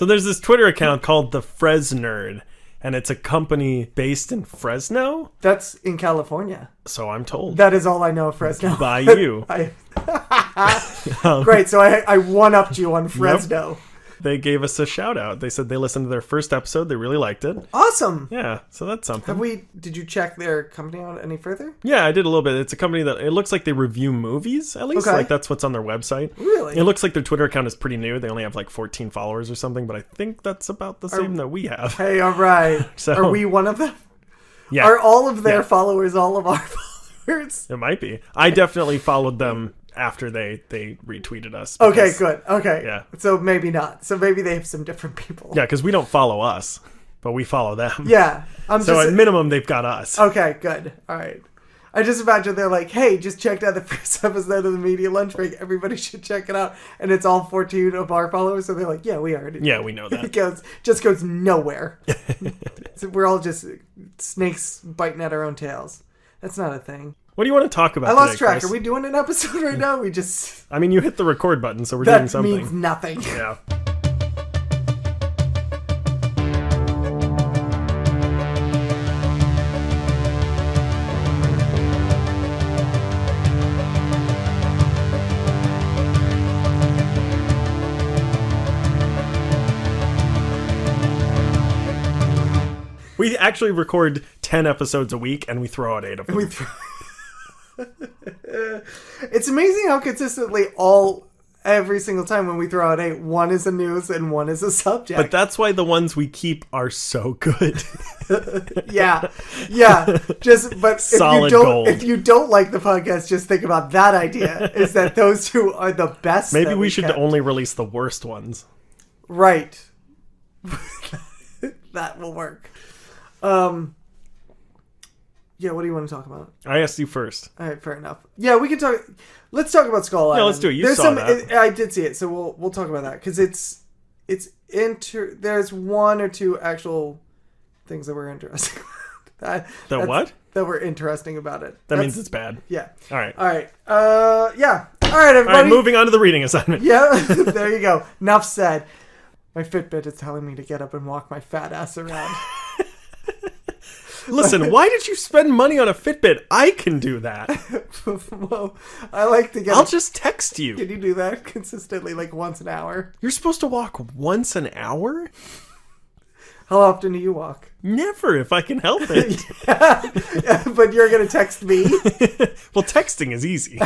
So there's this Twitter account called the Fresnerd, and it's a company based in Fresno. That's in California. So I'm told. That is all I know of Fresno. By you. Great, so I one-upped you on Fresno. Yep. They gave us a shout out. They said they listened to their first episode. They really liked it. Awesome. Yeah, so that's something. Did you check their company out any further? Yeah, I did a little bit. It's a company that it looks like they review movies, at least. Okay. Like that's what's on their website. Really? It looks like their Twitter account is pretty new. They only have like 14 followers or something, but I think that's about the same that we have. Hey, all right. So, are we one of them? Yeah. Are all of their followers all of our followers? It might be. I definitely followed them after they retweeted us. Okay, good. Okay. Yeah. So maybe not. So maybe they have some different people. Yeah, because we don't follow us, but we follow them. Yeah. So at minimum, they've got us. Okay, good. All right. I just imagine they're like, hey, just checked out the first episode of the Media Lunch Break. Everybody should check it out. And it's all 14 of our followers. So they're like, yeah, we already know. Yeah, we know that. It just goes nowhere. So we're all just snakes biting at our own tails. That's not a thing. What do you want to talk about I lost today, track. Chris? Are we doing an episode right now? I mean, you hit the record button, so we're doing something. That means nothing. Yeah. We actually record 10 episodes a week, and we throw out 8 of them. It's amazing how consistently every single time when we throw out 8, one is a news and one is a subject. But that's why the ones we keep are so good. Yeah. Solid gold. If you don't like the podcast, just think about that idea, is that those two are the best. Maybe we should only release the worst ones. Right. That will work. Yeah, what do you want to talk about? I asked you first. All right, fair enough. Yeah, we can talk. Let's talk about Skull Island. Yeah, let's do it. You saw that. I did see it, so we'll talk about that because there's one or two actual things that were interesting. What? That were interesting about it. That means it's bad. Yeah. All right. Yeah. All right, everybody. All right, moving on to the reading assignment. Yeah, there you go. Enough said. My Fitbit is telling me to get up and walk my fat ass around. Listen, why did you spend money on a Fitbit? I can do that. Well, I like to get... I'll just text you. Can you do that consistently, like once an hour? You're supposed to walk once an hour? How often do you walk? Never, if I can help it. Yeah, but you're going to text me? Well, texting is easy.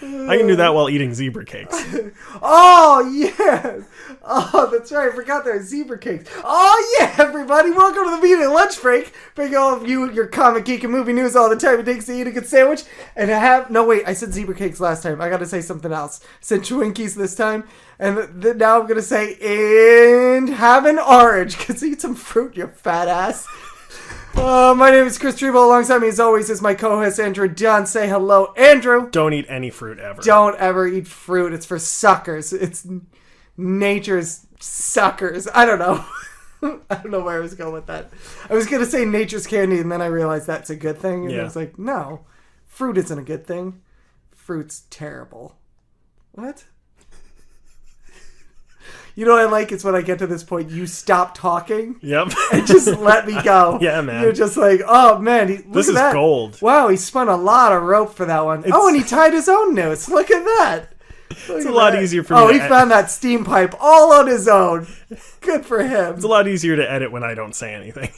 I can do that while eating zebra cakes. Oh, yes. Oh, that's right. I forgot there are zebra cakes. Oh, yeah, everybody. Welcome to the Media Lunch Break. Bring all of you your comic, geek, and movie news all the time it takes to eat a good sandwich. And no, wait. I said zebra cakes last time. I got to say something else. I said Twinkies this time. And now I'm going to say, and have an orange. Because eat some fruit, you fat ass. My name is Chris Treble. Alongside me, as always, is my co-host, Andrew Dunn. Say hello, Andrew. Don't eat any fruit ever. Don't ever eat fruit. It's for suckers. It's nature's suckers. I don't know. I don't know where I was going with that. I was going to say nature's candy, and then I realized that's a good thing. And I was like, no, fruit isn't a good thing. Fruit's terrible. What? You know what I like is when I get to this point, you stop talking. Yep. And just let me go. Yeah, man. You're just like, oh, man. This is gold. Wow, he spun a lot of rope for that one. And he tied his own noose. Look at that. It's a lot easier for me to he found that steam pipe all on his own. Good for him. It's a lot easier to edit when I don't say anything.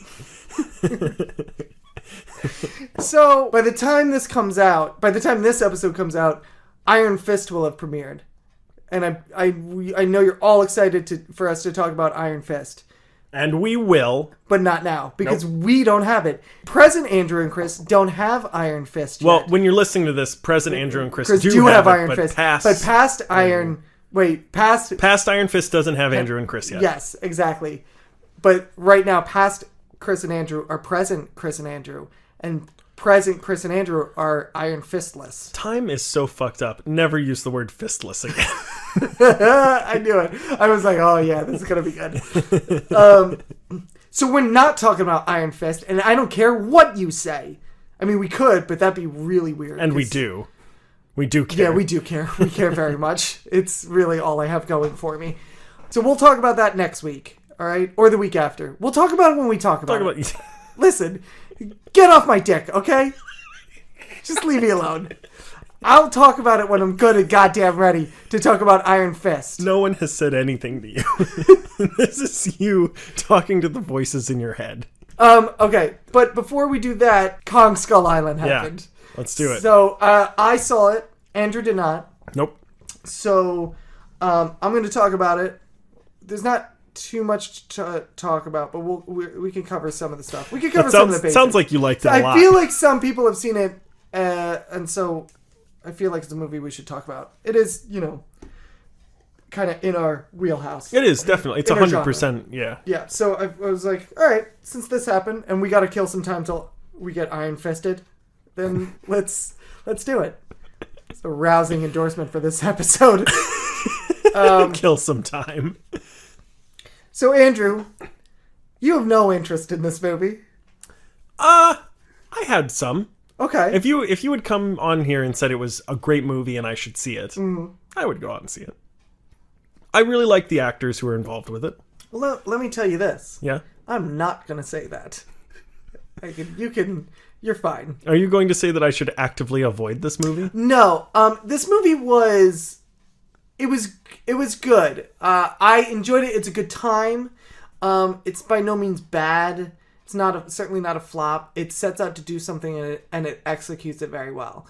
So, by the time this episode comes out, Iron Fist will have premiered. And I know you're all excited for us to talk about Iron Fist. And we will. But not now, because we don't have it. Present Andrew and Chris don't have Iron Fist yet. Well, when you're listening to this, present Andrew and Chris do have Iron it, Fist. Past Iron Fist doesn't have Andrew and Chris yet. Yes, exactly. But right now, past Chris and Andrew are present Chris and Andrew. And present Chris and Andrew are Iron Fistless. Time is so fucked up. Never use the word fistless again. I knew it. I was like, oh yeah, this is going to be good. So we're not talking about Iron Fist, and I don't care what you say. I mean, we could, but that'd be really weird. And we do. We do care. Yeah, we do care. We care very much. It's really all I have going for me. So we'll talk about that next week, all right? Or the week after. We'll talk about it when we talk about it. Listen, get off my dick, okay? Just leave me alone. I'll talk about it when I'm good and goddamn ready to talk about Iron Fist. No one has said anything to you. This is you talking to the voices in your head. Okay, but before we do that, Kong Skull Island happened. Yeah, let's do it. So, I saw it. Andrew did not. Nope. So, I'm going to talk about it. There's not too much to talk about, but we can cover some of the stuff. We can cover some of the basics. Sounds like you liked it a lot. I feel like some people have seen it, and so I feel like it's a movie we should talk about. It is, kind of in our wheelhouse. It is, definitely. It's 100%, yeah. Yeah, so I was like, all right, since this happened, and we got to kill some time till we get Iron Fisted, then let's do it. It's a rousing endorsement for this episode. Kill some time. So, Andrew, you have no interest in this movie. I had some. Okay. If you would come on here and said it was a great movie and I should see it, I would go out and see it. I really like the actors who are involved with it. Well, let me tell you this. Yeah? I'm not going to say that. You're fine. Are you going to say that I should actively avoid this movie? No. This movie was good. I enjoyed it. It's a good time. It's by no means bad. It's certainly not a flop. It sets out to do something and it executes it very well.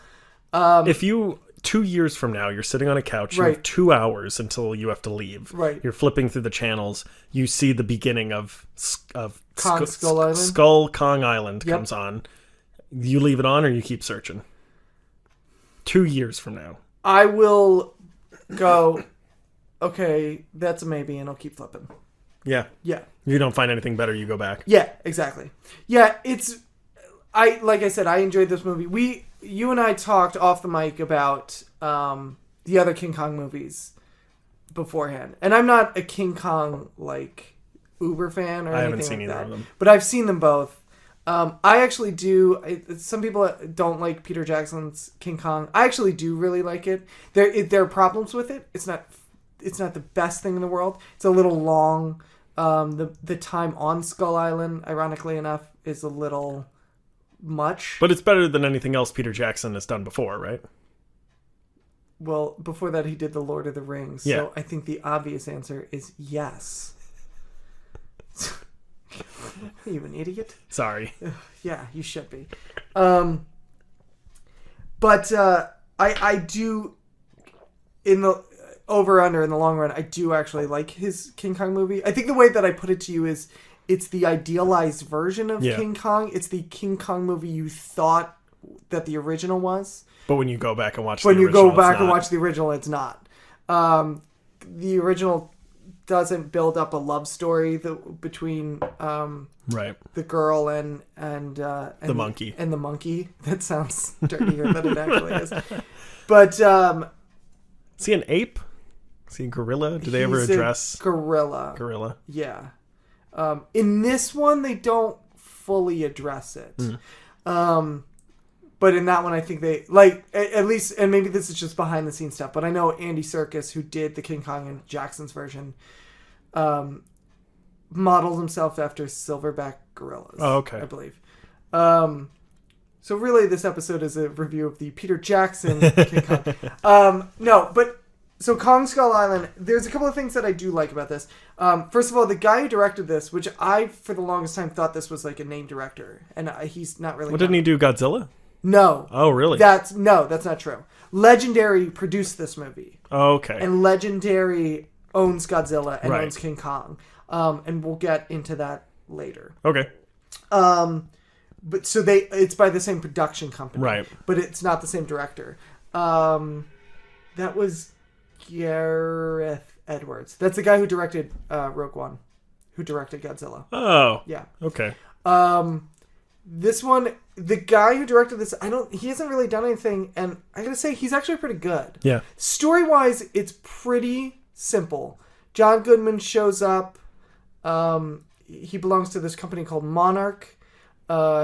If you 2 years from now you're sitting on a couch, you have 2 hours until you have to leave. Right. You're flipping through the channels. You see the beginning of Kong Skull Island. Skull Kong Island comes on. You leave it on or you keep searching. 2 years from now, I will go. Okay, that's a maybe, and I'll keep flipping. Yeah. Yeah. If you don't find anything better, you go back. Yeah, exactly. Yeah, like I said, I enjoyed this movie. You and I talked off the mic about the other King Kong movies beforehand. And I'm not a King Kong, uber fan or anything like that. I haven't seen either of them. But I've seen them both. I actually do. Some people don't like Peter Jackson's King Kong. I actually do really like it. There are problems with it. It's not the best thing in the world. It's a little long. The time on Skull Island, ironically enough, is a little much. But it's better than anything else Peter Jackson has done before, right? Well, before that he did The Lord of the Rings. Yeah. So I think the obvious answer is yes. Are you an idiot? Sorry. Yeah, you should be. But I do, in the over-under in the long run, I do actually like his King Kong movie. I think the way that I put it to you is it's the idealized version of King Kong. It's the King Kong movie you thought that the original was. But when you go back and watch the original, it's not. The original doesn't build up a love story between the girl and the monkey. And the monkey. That sounds dirtier than it actually is. But is he an ape? Is he a gorilla? Do they ever address gorilla? Gorilla. Yeah. In this one, they don't fully address it. But in that one, I think they at least, and maybe this is just behind the scenes stuff. But I know Andy Serkis, who did the King Kong and Jackson's version, modeled himself after silverback gorillas. Oh, okay. I believe. So really, this episode is a review of the Peter Jackson King Kong. So Kong Skull Island, there's a couple of things that I do like about this. First of all, the guy who directed this, which I, for the longest time, thought this was like a named director. And he's not really... What, didn't he do Godzilla? No. Oh, really? That's not true. Legendary produced this movie. Oh, okay. And Legendary owns Godzilla and owns King Kong. And we'll get into that later. Okay. But so it's by the same production company. Right. But it's not the same director. That was Gareth Edwards. That's the guy who directed Rogue One, who directed Godzilla. Oh. Yeah. Okay. This one, the guy who directed this, he hasn't really done anything, and I gotta say, he's actually pretty good. Yeah. Story-wise, it's pretty simple. John Goodman shows up. He belongs to this company called Monarch.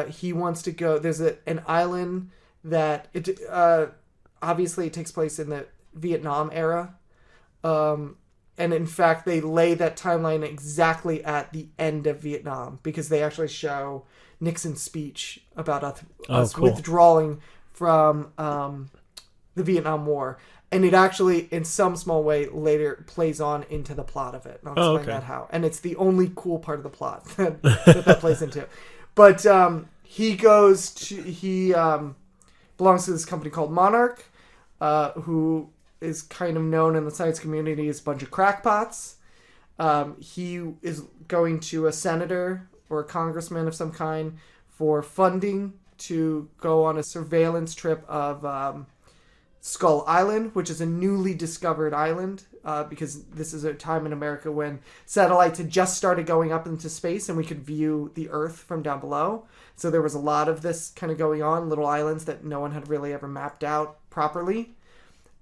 He wants to go, there's an island that, obviously it takes place in the Vietnam era. And in fact, they lay that timeline exactly at the end of Vietnam because they actually show Nixon's speech about us cool. withdrawing from the Vietnam War. And it actually, in some small way, later plays on into the plot of it. And I'll explain that how. And it's the only cool part of the plot that plays into. But he belongs to this company called Monarch, who is kind of known in the science community as a bunch of crackpots. He is going to a senator or a congressman of some kind for funding to go on a surveillance trip of Skull Island, which is a newly discovered island, because this is a time in America when satellites had just started going up into space and we could view the Earth from down below. So there was a lot of this kind of going on, little islands that no one had really ever mapped out properly.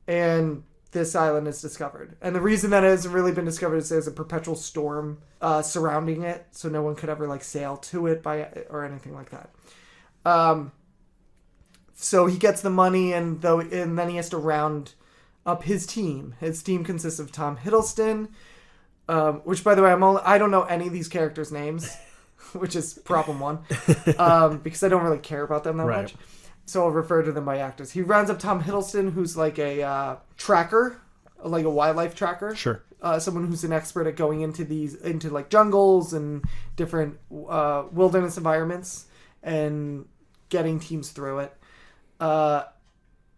And this island is discovered. And the reason that it hasn't really been discovered is there's a perpetual storm surrounding it, so no one could ever sail to it or anything like that. So he gets the money, and then he has to round up his team. His team consists of Tom Hiddleston, which, by the way, I don't know any of these characters' names, which is problem one, because I don't really care about them that much. So I'll refer to them by actors. He rounds up Tom Hiddleston, who's like a tracker, like a wildlife tracker. Sure. Someone who's an expert at going into jungles and different wilderness environments and getting teams through it.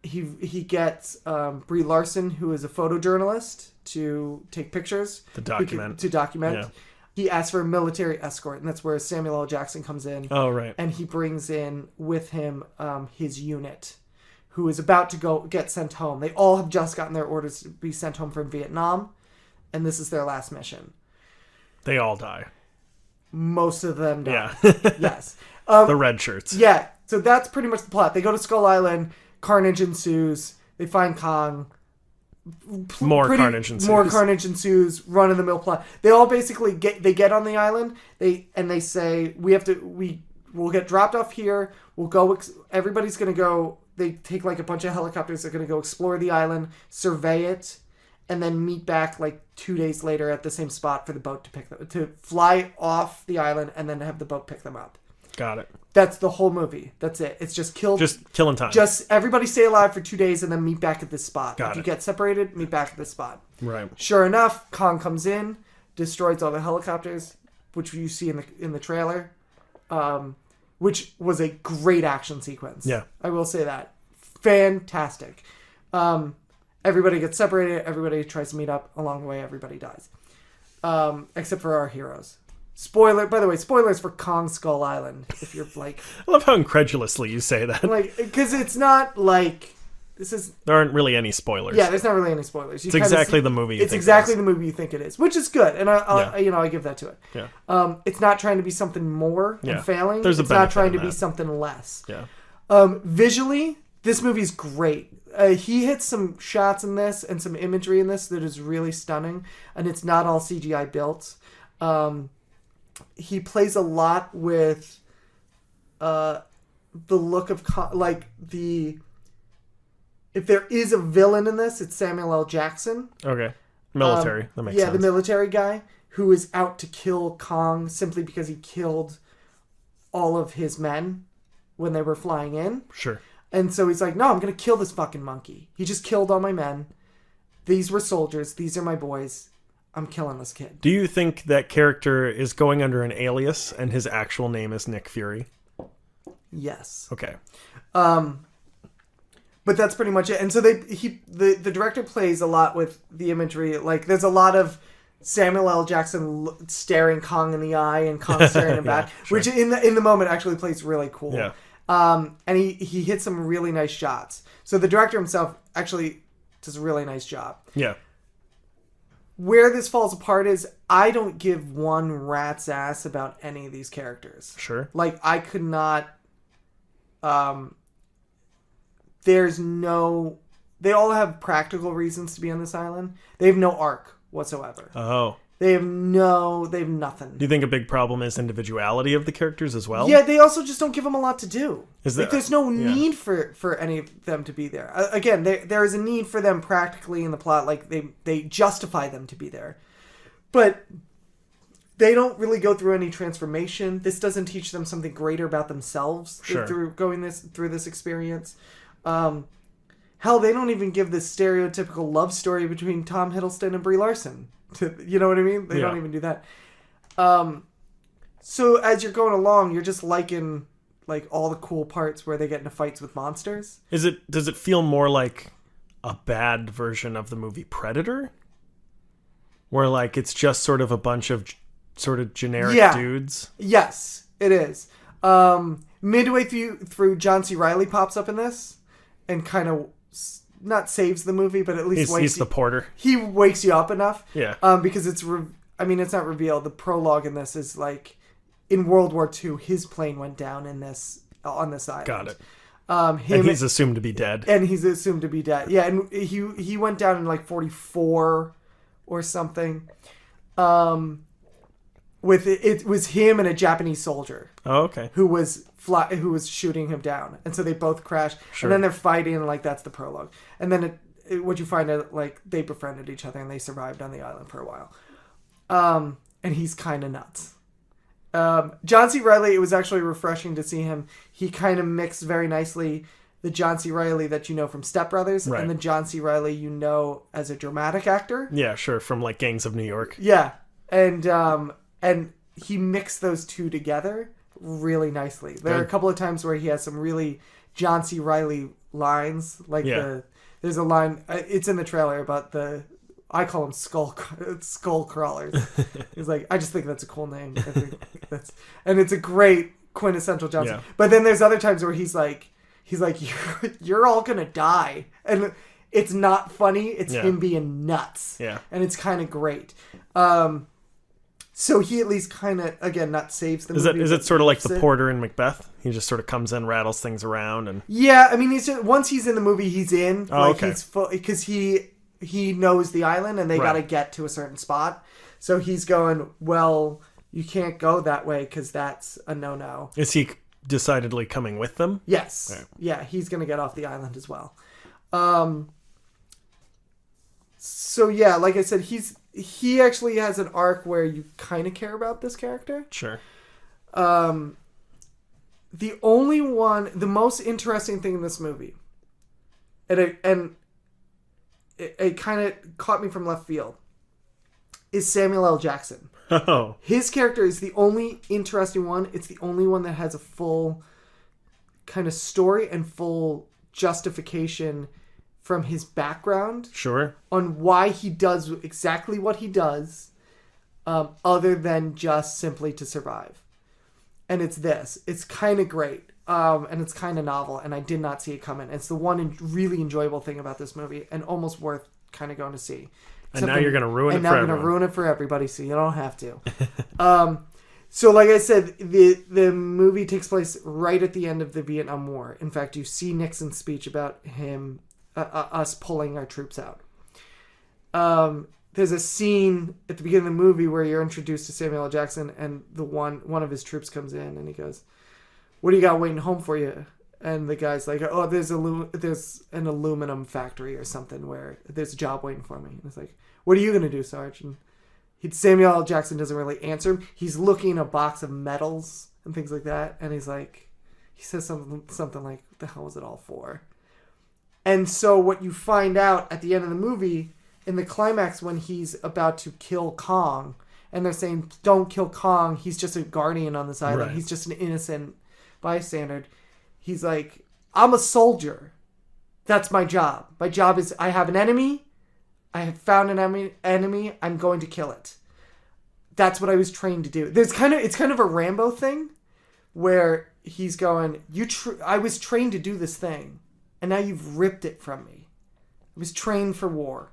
He gets Brie Larson, who is a photojournalist, to take pictures. To document. Yeah. He asks for a military escort, and that's where Samuel L. Jackson comes in. Oh, right. And he brings in with him his unit, who is about to get sent home. They all have just gotten their orders to be sent home from Vietnam, and this is their last mission. They all die. Most of them die. Yeah. Yes. The red shirts. Yeah. So that's pretty much the plot. They go to Skull Island. Carnage ensues. They find Kong. More carnage ensues. Run-of-the-mill plot. They all basically get on the island. They say we'll get dropped off here. We'll go. Everybody's gonna go. They take a bunch of helicopters. They're gonna go explore the island, survey it, and then meet back 2 days later at the same spot for the boat to fly off the island and then have the boat pick them up. Got it. That's the whole movie. That's it. It's just killing time. Just everybody stay alive for 2 days and then meet back at this spot. If you get separated, meet back at this spot. Right. Sure enough, Kong comes in, destroys all the helicopters, which you see in the trailer, which was a great action sequence. Yeah. I will say that. Fantastic. Everybody gets separated. Everybody tries to meet up. Along the way, everybody dies. Except for our heroes. By the way, spoilers for Kong Skull Island, if you're I love how incredulously you say that. Because it's not there aren't really any spoilers. Yeah, there's not really any spoilers. It's exactly the movie the movie you think it is, which is good, and I give that to it. Yeah. It's not trying to be something more and failing. It's not trying to be something less. Yeah. Visually, this movie's great. He hits some shots in this and some imagery in this that is really stunning, and it's not all CGI built. He plays a lot with the look of if there is a villain in this, it's Samuel L. Jackson. Okay. Military. That makes sense. Yeah, the military guy who is out to kill Kong simply because he killed all of his men when they were flying in. Sure. And so he's like, no, I'm going to kill this fucking monkey. He just killed all my men. These were soldiers. These are my boys. I'm killing this kid. Do you think that character is going under an alias and his actual name is Nick Fury? Yes. Okay. But that's pretty much it. And so the director plays a lot with the imagery. There's a lot of Samuel L. Jackson staring Kong in the eye and Kong staring him back, sure. which in the moment actually plays really cool. Yeah. And he hits some really nice shots. So the director himself actually does a really nice job. Yeah. Where this falls apart is I don't give one rat's ass about any of these characters. Sure. I could not. There's they all have practical reasons to be on this island. They have no arc whatsoever. Oh. They have nothing. Do you think a big problem is individuality of the characters as well? Yeah, they also just don't give them a lot to do. There's no yeah. need for any of them to be there. Again, there is a need for them practically in the plot. Like, they justify them to be there. But they don't really go through any transformation. This doesn't teach them something greater about themselves through through this experience. Hell, they don't even give this stereotypical love story between Tom Hiddleston and Brie Larson. You know what I mean? They don't even do that. So as you're going along, you're just liking like all the cool parts where they get into fights with monsters. Does it feel more like a bad version of the movie Predator? Where like it's just sort of a bunch of sort of generic dudes? Yes, it is. Midway through, John C. Reilly pops up in this and kind of not saves the movie, but at least he's the porter. He wakes you up enough. Yeah. Because it's not revealed. The prologue in this is like in World War II, his plane went down on this island. Got it. And he's assumed to be dead. Yeah, and he went down in like 1944 or something. It was him and a Japanese soldier. Oh, okay. Who was shooting him down, and so they both crash. Sure. And then they're fighting, and like that's the prologue. And then what you find out, like they befriended each other and they survived on the island for a while. And he's kind of nuts. John C. Reilly, it was actually refreshing to see him. He kind of mixed very nicely the John C. Reilly that you know from Step Brothers and the John C. Reilly you know as a dramatic actor. Yeah, sure, from like Gangs of New York. Yeah, and he mixed those two together really nicely. There are a couple of times where he has some really John C. Reilly lines, like there's a line. It's in the trailer about I call them skull crawlers. He's like, I just think that's a cool name. I think and it's a great quintessential John C. Yeah. But then there's other times where he's like, you're all gonna die, and it's not funny. It's him being nuts. Yeah, and it's kind of great. So he at least kind of, again, not saves the movie. Is it sort of like the porter in Macbeth? He just sort of comes in, rattles things around, and yeah. I mean, he's just, once he's in the movie, he's in. Oh, okay. He's full because he knows the island and they got to get to a certain spot. So he's going, well, you can't go that way because that's a no-no. Is he decidedly coming with them? Yes. Right. Yeah, he's going to get off the island as well. So yeah, like I said, he actually has an arc where you kind of care about this character. Sure. The most interesting thing in this movie, and it kind of caught me from left field, is Samuel L. Jackson. Oh. His character is the only interesting one. It's the only one that has a full kind of story and full justification from his background. Sure. On why he does exactly what he does, other than just simply to survive. And it's this. It's kind of great. And it's kind of novel, and I did not see it coming. It's the one really enjoyable thing about this movie, and almost worth kind of going to see. And now you're going to ruin it for everyone. And now I'm going to ruin it for everybody, so you don't have to. So like I said, the movie takes place right at the end of the Vietnam War. In fact, you see Nixon's speech about him, us pulling our troops out. There's a scene at the beginning of the movie where you're introduced to Samuel L. Jackson, and one of his troops comes in, and he goes, "What do you got waiting home for you?" And the guy's like, "Oh, there's an aluminum factory or something where there's a job waiting for me." And it's like, "What are you gonna do, Sarge?" And Samuel L. Jackson doesn't really answer him. He's looking in a box of medals and things like that, and he says something like, "What the hell was it all for?" And so what you find out at the end of the movie, in the climax when he's about to kill Kong, and they're saying, "Don't kill Kong. He's just a guardian on this island. Right. He's just an innocent bystander." He's like, "I'm a soldier. That's my job. My job is I have an enemy. I have found an enemy. I'm going to kill it. That's what I was trained to do." It's kind of a Rambo thing where he's going, I was trained to do this thing, and now you've ripped it from me. I was trained for war,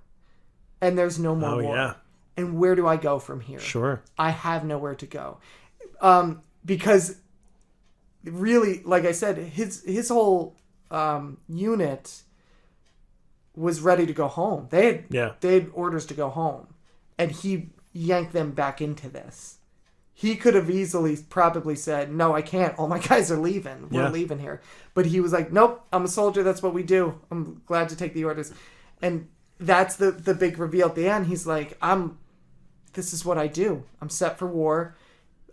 and there's no more war. Yeah. And where do I go from here? Sure. I have nowhere to go. Because really, like I said, his whole unit was ready to go home. They had orders to go home. And he yank them back into this. He could have easily probably said, no, I can't. All my guys are leaving. We're leaving here. But he was like, nope, I'm a soldier. That's what we do. I'm glad to take the orders. And that's the big reveal at the end. He's like, this is what I do. I'm set for war.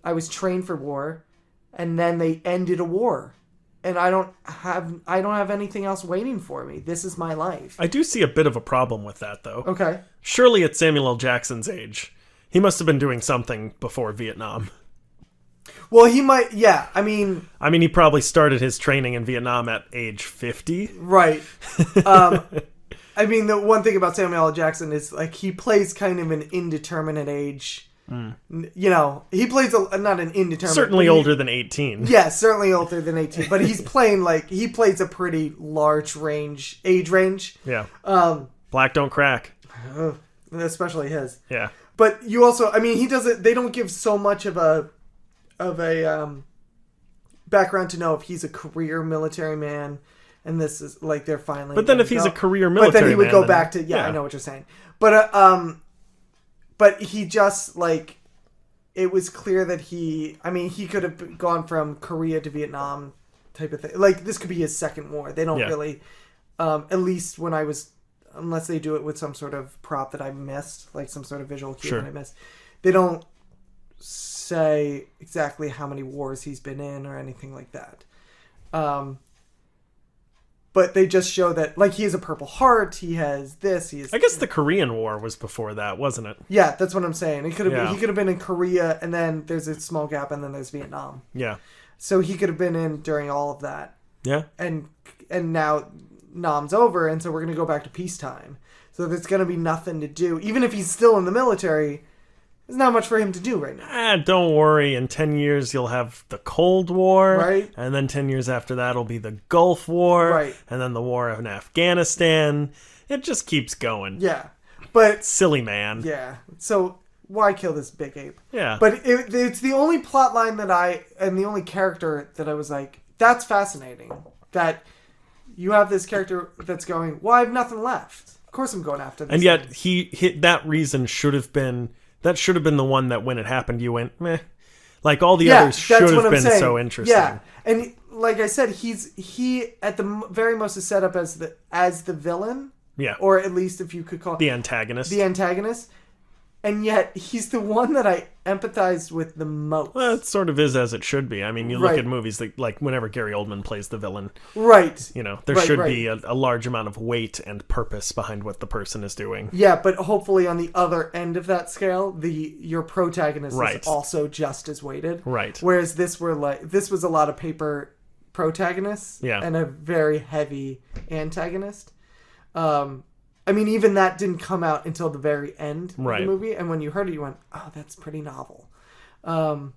I was trained for war. And then they ended a war. And I don't have anything else waiting for me. This is my life. I do see a bit of a problem with that, though. Okay. Surely at Samuel L. Jackson's age, he must have been doing something before Vietnam. Well, he might, yeah. I mean, he probably started his training in Vietnam at age 50. Right. I mean, the one thing about Samuel L. Jackson is, like, he plays kind of an indeterminate age. You know, he plays not an indeterminate. Certainly older than 18. Yeah, certainly older than 18. But he's playing, like, he plays a pretty large age range. Yeah. Black don't crack. Especially his. Yeah. But you also, I mean, he doesn't, they don't give so much of a background to know if he's a career military man. And this is, like, they're finally. But then if he's a career military man. But then he would go back to, I know what you're saying. But he just, like, it was clear that he could have gone from Korea to Vietnam type of thing. Like, this could be his second war. They don't really, at least when I was, unless they do it with some sort of prop that I missed, like some sort of visual cue that I missed, they don't say exactly how many wars he's been in or anything like that. But they just show that, like, he has a Purple Heart, he has this, I guess the Korean War was before that, wasn't it? Yeah, that's what I'm saying. He could have been in Korea, and then there's a small gap, and then there's Vietnam. Yeah. So he could have been in during all of that. Yeah. And now Nam's over, and so we're going to go back to peacetime. So there's going to be nothing to do. Even if he's still in the military, there's not much for him to do right now. Don't worry. In 10 years, you'll have the Cold War. Right. And then 10 years after that will be the Gulf War. Right. And then the war in Afghanistan. It just keeps going. Yeah. But silly man. Yeah. So why kill this big ape? Yeah. But it's the only plot line and the only character that I was like, that's fascinating. That you have this character that's going, well, I have nothing left. Of course I'm going after this. And yet he hit that reason should have been the one that when it happened you went, meh. Like all the others should have been so interesting. Yeah. And like I said, he at the very most is set up as the villain. Yeah. Or at least if you could call it the antagonist. The antagonist. And yet he's the one that I empathized with the most. Well, it sort of is as it should be. I mean, you look at movies like whenever Gary Oldman plays the villain. Right. You know, there should be a large amount of weight and purpose behind what the person is doing. Yeah, but hopefully on the other end of that scale, your protagonist is also just as weighted. Right. Whereas this was a lot of paper protagonists and a very heavy antagonist. I mean, even that didn't come out until the very end of the movie. And when you heard it, you went, oh, that's pretty novel. So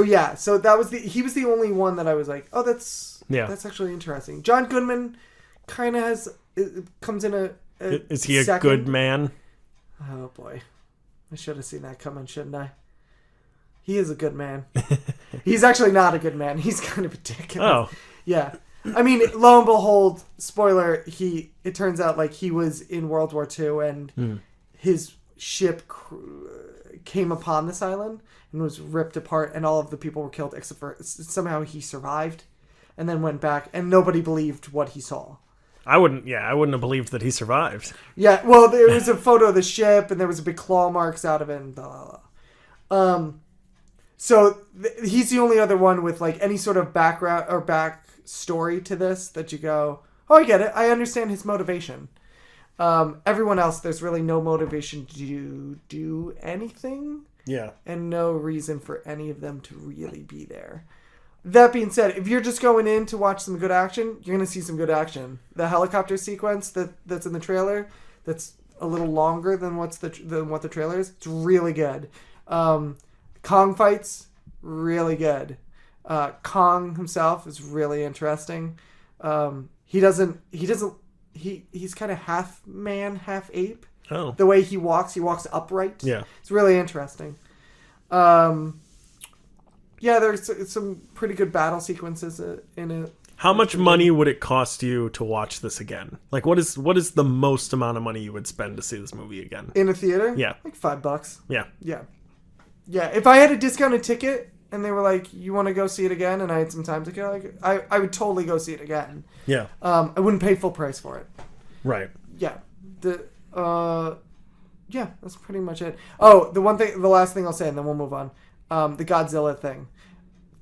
that was he was the only one that I was like, oh, that's actually interesting. John Goodman kind of comes in a is he a good man? Oh, boy. I should have seen that coming, shouldn't I? He is a good man. He's actually not a good man. He's kind of a dick. Oh. Yeah. I mean, lo and behold, spoiler, it turns out like he was in World War II and his ship came upon this island and was ripped apart and all of the people were killed except for somehow he survived and then went back and nobody believed what he saw. I wouldn't have believed that he survived. Yeah, well, there was a photo of the ship and there was a big claw marks out of it and blah, blah, blah. So he's the only other one with like any sort of background or backstory to this that you go, oh, I get it. I understand his motivation. Everyone else, there's really no motivation to do anything. Yeah. And no reason for any of them to really be there. That being said, if you're just going in to watch some good action, you're going to see some good action. The helicopter sequence that's in the trailer, that's a little longer than what the trailer is, it's really good. Kong fights, really good. Kong himself is really interesting. He's kind of half man, half ape. Oh. The way he walks upright. Yeah. It's really interesting. There's some pretty good battle sequences in it. How much money would it cost you to watch this again? Like, what is the most amount of money you would spend to see this movie again? In a theater? Yeah. Like $5. Yeah. Yeah. Yeah. If I had a discounted ticket and they were like, you want to go see it again? And I had some time to go, like, I would totally go see it again. Yeah. I wouldn't pay full price for it. Right. Yeah. Yeah, that's pretty much it. Oh, the last thing I'll say, and then we'll move on. The Godzilla thing.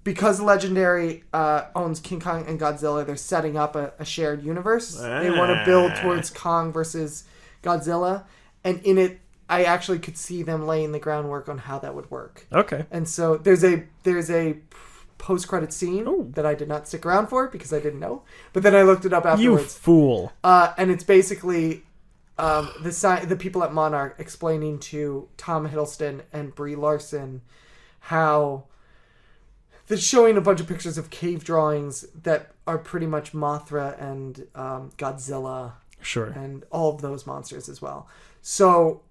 Because Legendary owns King Kong and Godzilla, they're setting up a shared universe. They want to build towards Kong versus Godzilla. And in it, I actually could see them laying the groundwork on how that would work. Okay. And so there's a post-credit scene that I did not stick around for because I didn't know. But then I looked it up afterwards. You fool. And it's basically the people at Monarch explaining to Tom Hiddleston and Brie Larson how they're showing a bunch of pictures of cave drawings that are pretty much Mothra and Godzilla. Sure. And all of those monsters as well. So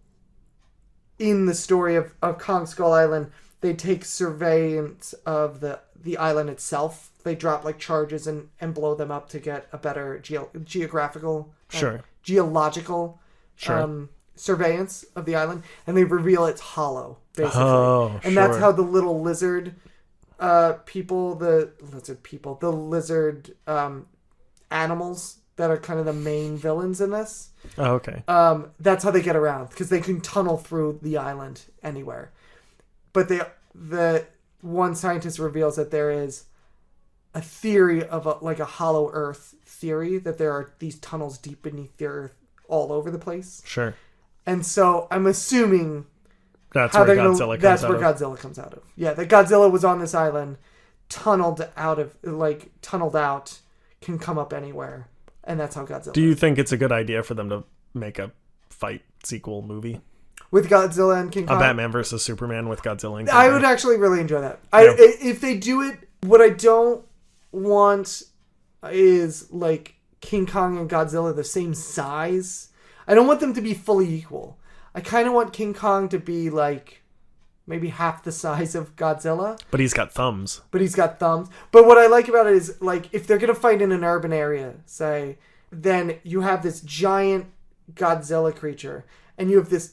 in the story of Kong Skull Island, they take surveillance of the island itself. They drop like charges and blow them up to get a better geographical, geological surveillance of the island. And they reveal it's hollow, basically. Oh, and that's how the little lizard the lizard animals that are kind of the main villains in this. Oh, okay. That's how they get around, because they can tunnel through the island anywhere. But the one scientist reveals that there is a theory of a hollow earth theory, that there are these tunnels deep beneath the earth all over the place. Sure. And so I'm assuming that's where Godzilla comes out of. Yeah, that Godzilla was on this island, tunneled out, can come up anywhere. And that's how Godzilla. Do you think it's a good idea for them to make a fight sequel movie? With Godzilla and King Kong? A Batman versus Superman with Godzilla and King Kong? I would actually really enjoy that. If they do it, what I don't want is like King Kong and Godzilla the same size. I don't want them to be fully equal. I kind of want King Kong to be like maybe half the size of Godzilla. But he's got thumbs. But what I like about it is, like, if they're going to fight in an urban area, say, then you have this giant Godzilla creature, and you have this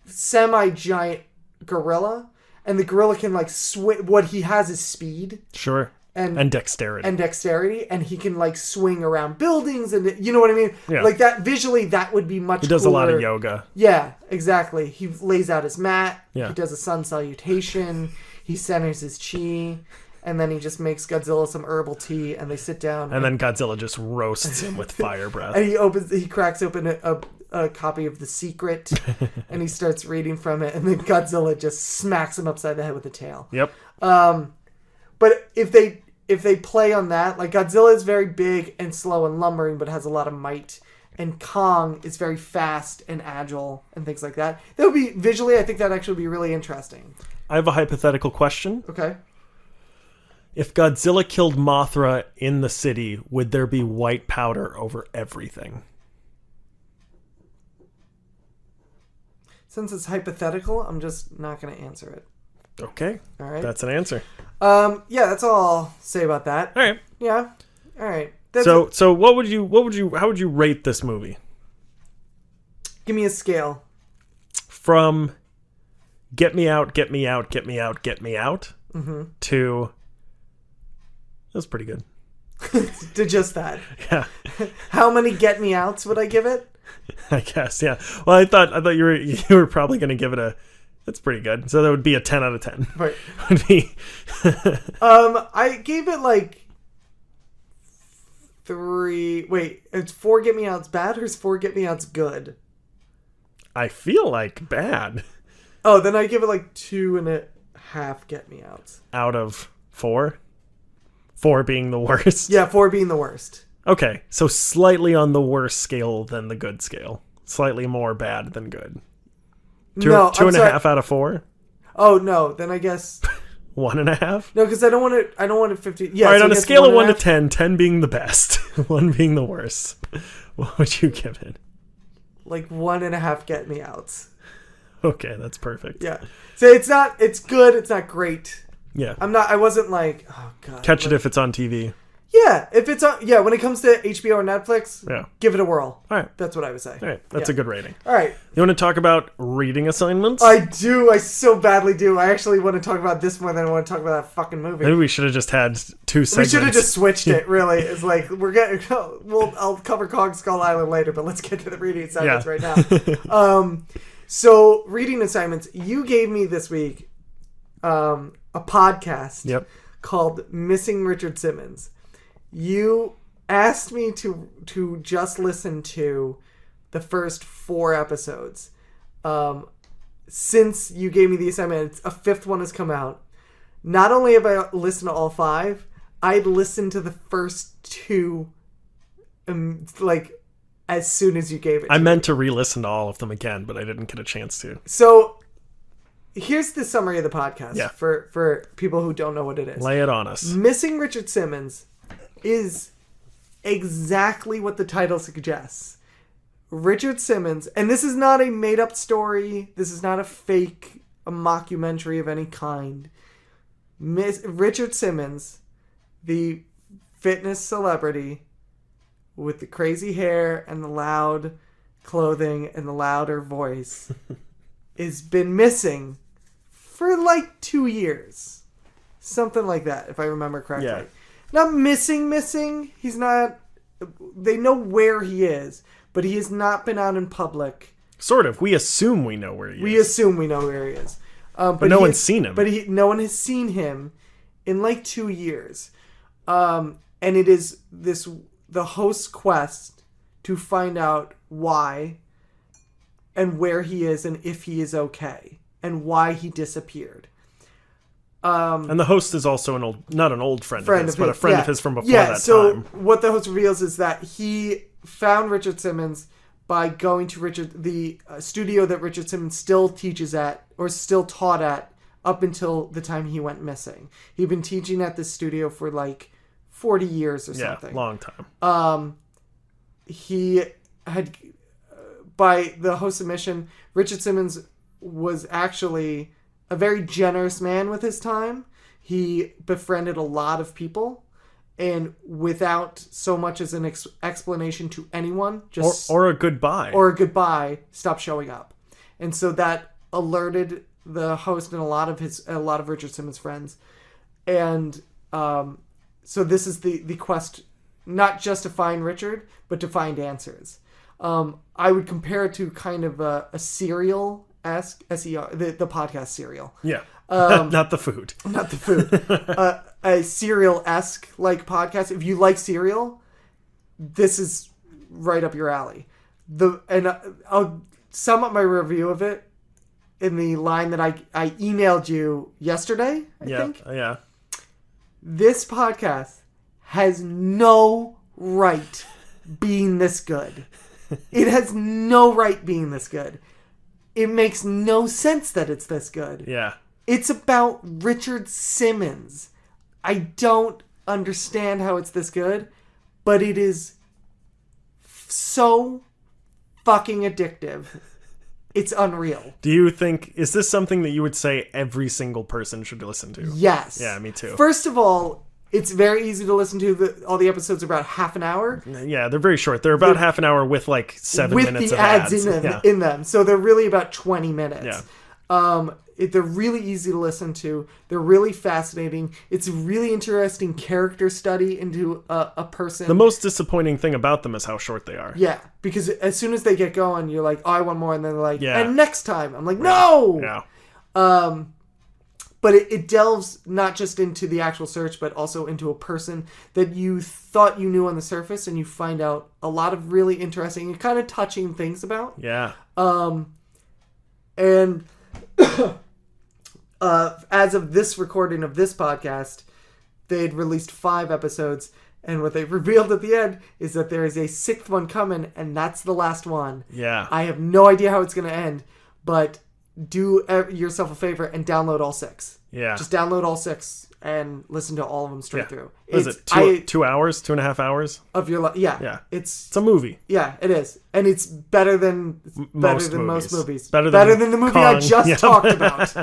semi-giant gorilla, and the gorilla can, like, what he has is speed. Sure. And dexterity. And he can, like, swing around buildings, and you know what I mean? Yeah. Like, that, visually, that would be much cooler. He does a lot of yoga. Yeah, exactly. He lays out his mat. Yeah. He does a sun salutation. He centers his chi. And then he just makes Godzilla some herbal tea, and they sit down. And then Godzilla just roasts him with fire breath. And he cracks open a copy of The Secret, and he starts reading from it, and then Godzilla just smacks him upside the head with a tail. Yep. But if they play on that, like, Godzilla is very big and slow and lumbering, but has a lot of might, and Kong is very fast and agile and things like that. That would be visually, I think that actually would be really interesting. I have a hypothetical question. Okay. If Godzilla killed Mothra in the city, would there be white powder over everything? Since it's hypothetical, I'm just not going to answer it. Okay. All right. That's an answer. Yeah, that's all I'll say about that. All right. Yeah. All right. So how would you rate this movie? Give me a scale. From get me out, get me out, get me out, get me out, to that's pretty good. To just that. Yeah. How many get me outs would I give it? I guess, yeah. Well, I thought you were probably going to give it that's pretty good. So that would be a 10 out of 10. Right. Would be I gave it like 3. Wait, it's 4 get me outs bad, or is 4 get me outs good? I feel like bad. Oh, then I give it like 2.5 get me outs. Out of 4? 4 being the worst? Yeah, 4 being the worst. Okay, so slightly on the worst scale than the good scale. Slightly more bad than good. 2.5 out of 4? Oh, no, then I guess 1.5? No, because I don't want it 50. Yeah. All right, on a scale of 1 to 10, 10 being the best, 1 being the worst, what would you give it? Like 1.5 get me outs. Okay, that's perfect. Yeah. So it's good, it's not great. Yeah. I wasn't like, oh god. Catch it if it's on TV. Yeah, if it's on, when it comes to HBO or Netflix, give it a whirl. All right. That's what I would say. All right. That's a good rating. All right. You want to talk about reading assignments? I do. I so badly do. I actually want to talk about this more than I want to talk about that fucking movie. Maybe we should have just had 2 segments. We should have just switched it, really. It's like, we're getting... I'll cover Kong Skull Island later, but let's get to the reading assignments right now. So, reading assignments. You gave me this week a podcast called Missing Richard Simmons. You asked me to just listen to the first 4 episodes. Since you gave me the assignment, a 5th one has come out. Not only have I listened to all 5, I'd listened to the first 2 as soon as you gave it to me. I meant to re-listen to all of them again, but I didn't get a chance to. So, here's the summary of the podcast for people who don't know what it is. Lay it on us. Missing Richard Simmons is exactly what the title suggests. Richard Simmons, and this is not a made-up story. This is not a mockumentary of any kind. Richard Simmons, the fitness celebrity with the crazy hair and the loud clothing and the louder voice, has been missing for 2 years. Something like that, if I remember correctly. Yeah. Not missing. He's not... They know where he is, but he has not been out in public. Sort of. We assume we know where he is. We assume we know where he is. But no one's seen him. But no one has seen him in 2 years. And it is the host's quest to find out why and where he is and if he is okay and why he disappeared. And the host is also not an old friend of his, but a friend of his from before that time. So what the host reveals is that he found Richard Simmons by going to the studio that Richard Simmons still teaches at, or still taught at, up until the time he went missing. He'd been teaching at this studio for 40 years or something. Yeah, long time. He had, by the host's admission, Richard Simmons was actually a very generous man with his time. He befriended a lot of people, and without so much as an explanation to anyone, just or a goodbye, stopped showing up. And so that alerted the host and a lot of Richard Simmons' friends. And so this is the quest, not just to find Richard, but to find answers. I would compare it to kind of a serial-esque, the podcast Serial. Yeah. Not the food. Not the food. A Serial-esque podcast. If you like Serial, this is right up your alley. I'll sum up my review of it in the line that I emailed you yesterday, I think. Yeah. This podcast has no right being this good. It has no right being this good. It makes no sense that it's this good. Yeah. It's about Richard Simmons. I don't understand how it's this good, but it is so fucking addictive. It's unreal. Do you think, is this something that you would say every single person should listen to? Yes. Yeah, me too. First of all, it's very easy to listen to. All the episodes are about half an hour. Yeah, they're very short. They're about half an hour with 7 minutes of ads. In them. So they're really about 20 minutes. Yeah. They're really easy to listen to. They're really fascinating. It's a really interesting character study into a person. The most disappointing thing about them is how short they are. Yeah, because as soon as they get going, you're like, oh, I want more. And then they're like, and next time. I'm like, no! Yeah. But it delves not just into the actual search, but also into a person that you thought you knew on the surface, and you find out a lot of really interesting and kind of touching things about. Yeah. And as of this recording of this podcast, they'd released 5 episodes, and what they revealed at the end is that there is a 6th one coming, and that's the last one. Yeah. I have no idea how it's going to end, but do yourself a favor and download all 6. Yeah. Just download all 6 and listen to all of them straight through. Is it 2 hours, 2.5 hours of your life? Yeah. Yeah. It's a movie. Yeah, it is, and it's better than most movies. Better than the movie Kong. I just talked about.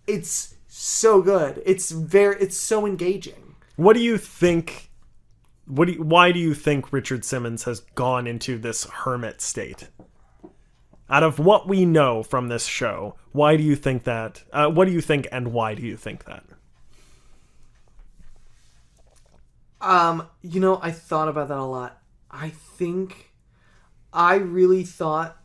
It's so good. It's so engaging. What do you think why do you think Richard Simmons has gone into this hermit state? Out of what we know from this show, why do you think that? What do you think, and why do you think that? I thought about that a lot. I really thought,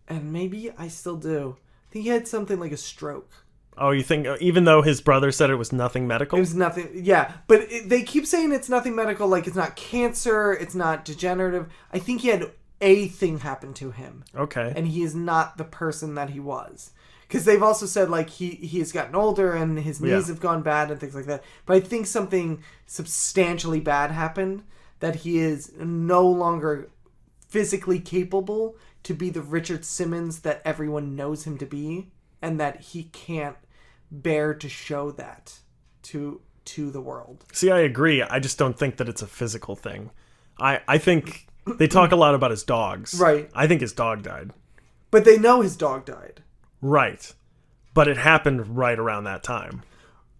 and maybe I still do, I think he had something like a stroke. Oh, you think, even though his brother said it was nothing medical? It was nothing, yeah. But they keep saying it's nothing medical, like it's not cancer, it's not degenerative. I think he had a thing happen to him. Okay. And he is not the person that he was. Because they've also said, like, he has gotten older and his knees have gone bad and things like that. But I think something substantially bad happened, that he is no longer physically capable to be the Richard Simmons that everyone knows him to be, and that he can't bear to show that to the world. See, I agree. I just don't think that it's a physical thing. I think they talk a lot about his dogs. Right. I think his dog died. But they know his dog died. Right. But it happened right around that time.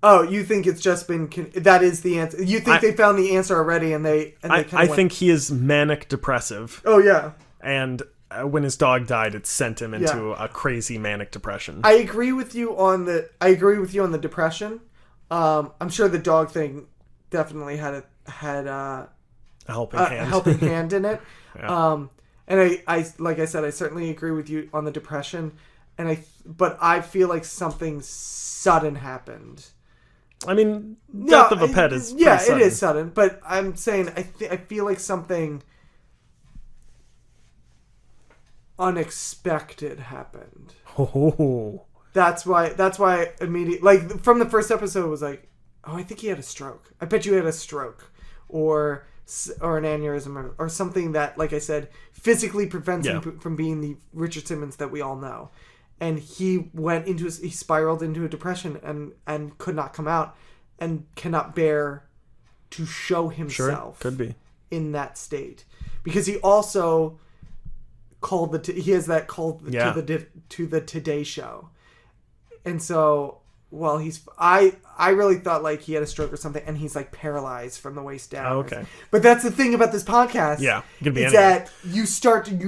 Oh, you think it's just been... that is the answer. You think they found the answer already and they I think he is manic depressive. Oh, yeah. And when his dog died, it sent him into a crazy manic depression. I agree with you on the depression. I'm sure the dog thing definitely had a helping hand in it. Yeah. And I like I said, I certainly agree with you on the depression. But I feel like something sudden happened. I mean, death of a pet is it is sudden. But I'm saying I feel like something unexpected happened. Oh. That's why immediately, like, from the first episode, it was like, oh, I think he had a stroke. I bet you he had a stroke or an aneurysm or something that, like I said, physically prevents him from being the Richard Simmons that we all know. And he he spiraled into a depression and could not come out and cannot bear to show himself could be in that state. Because he also he has that call to the Today Show. And so, well, I really thought like he had a stroke or something, and he's like paralyzed from the waist down. Oh, okay. But that's the thing about this podcast. Yeah, it could be is that you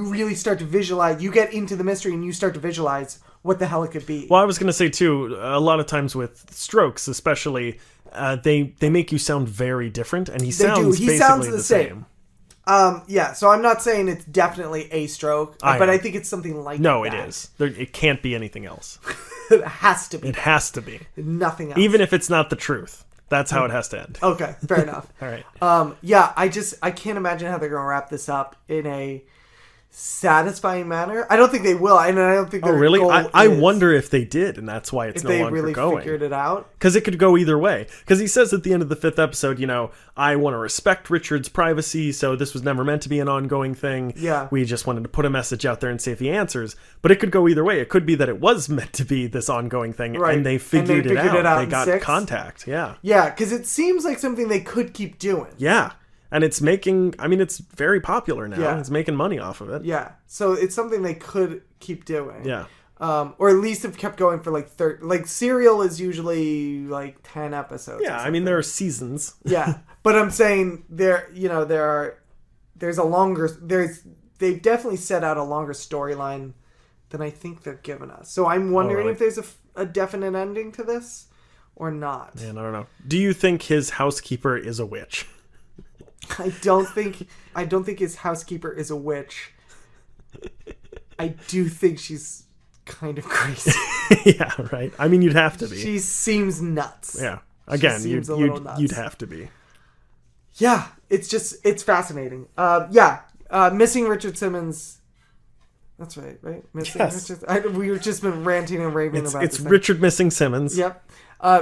really start to visualize. You get into the mystery, and you start to visualize what the hell it could be. Well, I was going to say too, a lot of times with strokes, especially, they make you sound very different, and he sounds basically the same. Yeah, so I'm not saying it's definitely a stroke, but I think it's something like that. No, it is. It can't be anything else. It has to be. It has to be. Nothing else. Even if it's not the truth. That's how it has to end. Okay, fair enough. All right. Yeah, I can't imagine how they're going to wrap this up in a satisfying manner. I don't think they will, and I don't think their really? goal I wonder if they did, and that's why it's no longer going. If they really figured it out. Because it could go either way. Because he says at the end of the 5th episode, I want to respect Richard's privacy, so this was never meant to be an ongoing thing. Yeah. We just wanted to put a message out there and see if he answers. But it could go either way. It could be that it was meant to be this ongoing thing, right. And they figured it out. They got contact. Yeah. Yeah, because it seems like something they could keep doing. Yeah. And it's it's very popular now. Yeah. It's making money off of it. Yeah. So it's something they could keep doing. Yeah. Or at least have kept going for like Serial is usually like 10 episodes. Yeah, there are seasons. Yeah. But I'm saying they've definitely set out a longer storyline than I think they're giving us. So I'm wondering if there's a definite ending to this or not. Man, I don't know. Do you think his housekeeper is a witch? I don't think his housekeeper is a witch. I do think she's kind of crazy. Yeah, right. You'd have to be. She seems nuts. Yeah. Again, you'd have to be. Yeah, it's fascinating. Missing Richard Simmons. That's right? Missing Richard. We've just been ranting and raving about this. It's Richard Missing Simmons. Yep.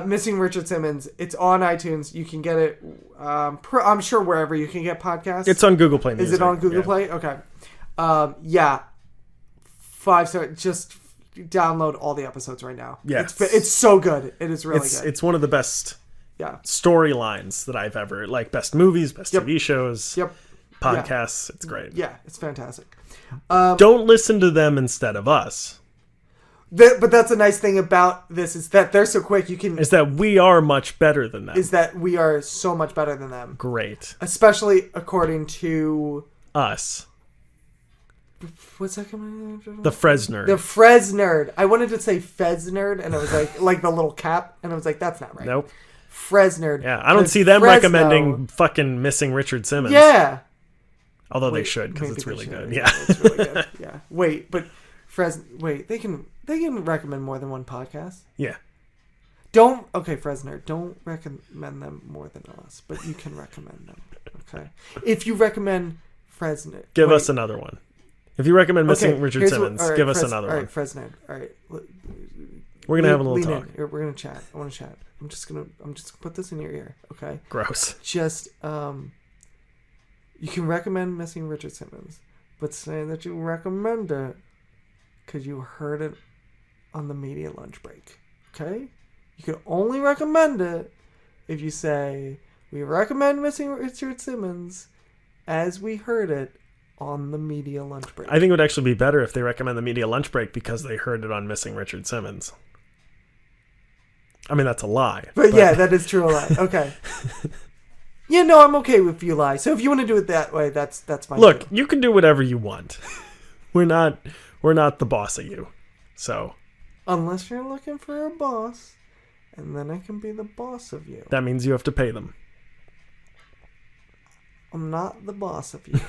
Missing Richard Simmons. It's on iTunes. You can get it, I'm sure wherever you can get podcasts. It's on Google Play Music. Is it on Google Play? Okay. 5-star. Just download all the episodes right now. Yeah. It's so good. It is really good. It's one of the best storylines that I've ever, like best movies, best TV shows, podcasts. It's great. Yeah, it's fantastic. Don't listen to them instead of us. But that's a nice thing about this is that they're so quick. Is that we are much better than them. Is that we are so much better than them. Great. Especially according to us. What's that coming? The Fresnerd. The Fresnerd. I wanted to say Feznerd, and I was like the little cap, and I was like, that's not right. Nope. Fresnerd. Yeah, I don't see them recommending fucking Missing Richard Simmons. Yeah. Although they should, because it's really good. Yeah, it's really good. Yeah. Wait, but they can recommend more than one podcast. Yeah. Fresnerd, don't recommend them more than us, but you can recommend them. Okay. If you recommend Fresnerd, give us another one. If you recommend Missing Richard Simmons, give us another one. All right, Fresnerd. All right. We're gonna have a little talk. We're gonna chat. I want to chat. I'm just gonna put this in your ear. Okay. Gross. Just you can recommend Missing Richard Simmons, but say that you recommend it because you heard it on the media lunch break. Okay? You can only recommend it if you say, we recommend Missing Richard Simmons as we heard it on the media lunch break. I think it would actually be better if they recommend the media lunch break because they heard it on Missing Richard Simmons. I mean, that's a lie. But yeah, that is true a lie. Okay. Yeah, no, I'm okay if you lie. So if you want to do it that way, that's fine. Look, too. you can do whatever you want. We're not the boss of you. So unless you're looking for a boss, and then I can be the boss of you. That means you have to pay them. I'm not the boss of you.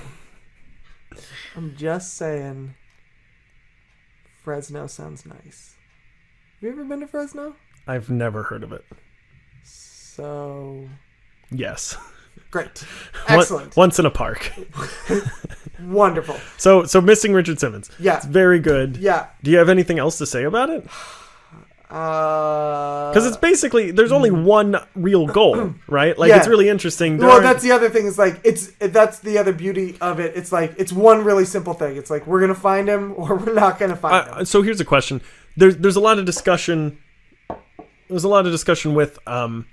I'm just saying Fresno sounds nice. Have you ever been to Fresno? I've never heard of it. So... Yes. Great. Excellent. Once in a park. Wonderful. So Missing Richard Simmons. Yeah. It's very good. Yeah. Do you have anything else to say about it? Because it's basically, there's only one real goal, right? Like, It's really interesting. Well, that's the other thing is like, that's the other beauty of it. It's like, it's one really simple thing. It's like, we're going to find him or we're not going to find him. So here's a question. There's a lot of discussion. There's a lot of discussion with a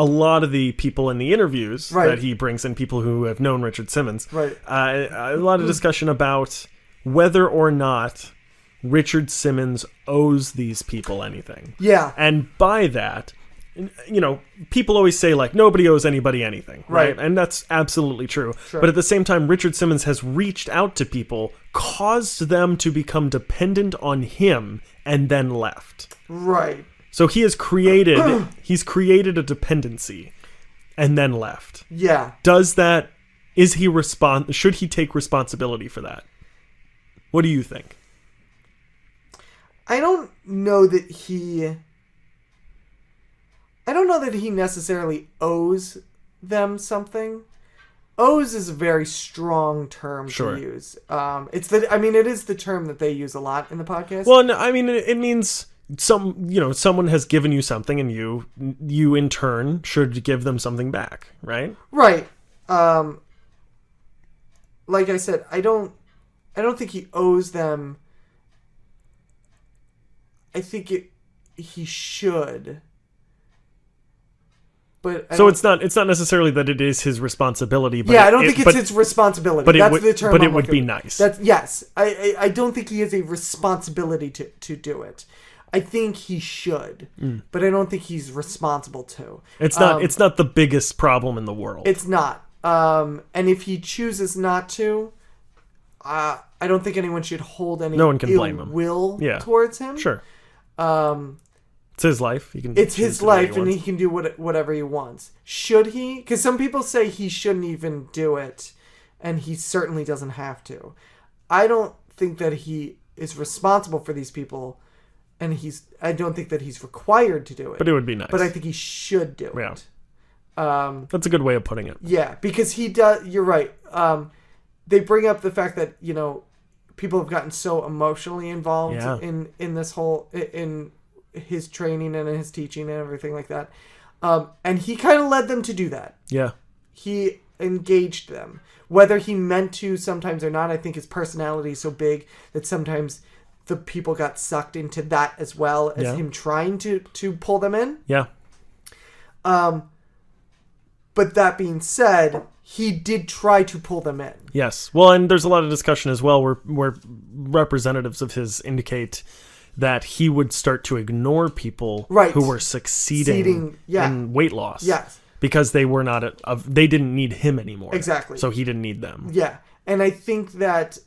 lot of the people in the interviews that he brings in, people who have known Richard Simmons. Right. A lot of discussion about whether or not Richard Simmons owes these people anything. Yeah. And by that, people always say, like, nobody owes anybody anything, right? And that's absolutely true. Sure. But at the same time, Richard Simmons has reached out to people, caused them to become dependent on him, and then left. Right. So he has created a dependency and then left. Yeah. Should he take responsibility for that? What do you think? I don't know that he necessarily owes them something. Owes is a very strong term to use. It is the term that they use a lot in the podcast. Well, no, I mean, it means someone has given you something and you in turn should give them something back, right? Right. Like I said, I don't think he owes them. I think he should. But it's not necessarily that it is his responsibility. But I don't think it's his responsibility. That's the term. But it would be nice. Yes. I don't think he has a responsibility to do it. I think he should, but I don't think he's responsible to. It's not the biggest problem in the world. It's not. And if he chooses not to, I don't think anyone should hold any blame him. Will towards him. Sure. It's his life. It's his life, and he can do whatever he wants. Should he? Because some people say he shouldn't even do it, and he certainly doesn't have to. I don't think that he is responsible for these people, and I don't think that he's required to do it. But it would be nice. But I think he should do it. That's a good way of putting it. Yeah, because he does. You're right. They bring up the fact that people have gotten so emotionally involved in this whole in his training and in his teaching and everything like that, and he kind of led them to do that. Yeah, he engaged them, whether he meant to sometimes or not. I think his personality is so big that sometimes the people got sucked into that as well as him trying to pull them in. Yeah. But that being said, he did try to pull them in. Yes. Well, and there's a lot of discussion as well where representatives of his indicate that he would start to ignore people who were succeeding in weight loss. Yes. Because they were not they didn't need him anymore. Exactly. So he didn't need them. Yeah. And I think that,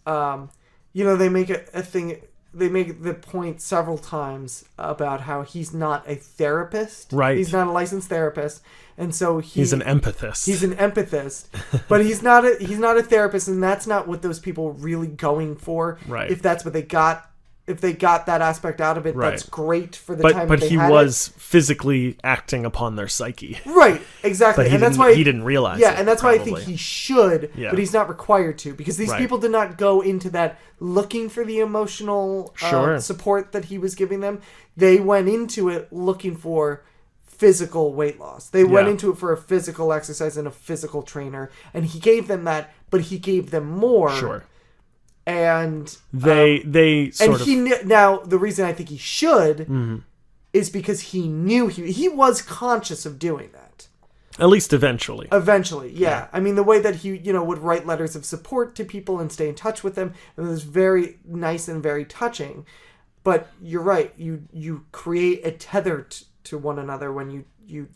they make a thing, they make the point several times about how he's not a therapist. Right. He's not a licensed therapist. And so he's an empathist. He's an empathist, but he's not a therapist, and that's not what those people are really going for. Right. If that's what they got, if they got that aspect out of it, that's great for the time. But they he had was physically acting upon their psyche. Right. Exactly. But and that's why he didn't realize. Yeah, it, and that's probably. why I think he should, but he's not required to, because these people did not go into that looking for the emotional support that he was giving them. They went into it looking for physical weight loss. They went into it for a physical exercise and a physical trainer, and he gave them that, but he gave them more. Sure. And they sort of now the reason I think he should is because he knew he was conscious of doing that. At least eventually. Yeah. I mean, the way that he would write letters of support to people and stay in touch with them, it was very nice and very touching. But you're right. You create a tether to one another when you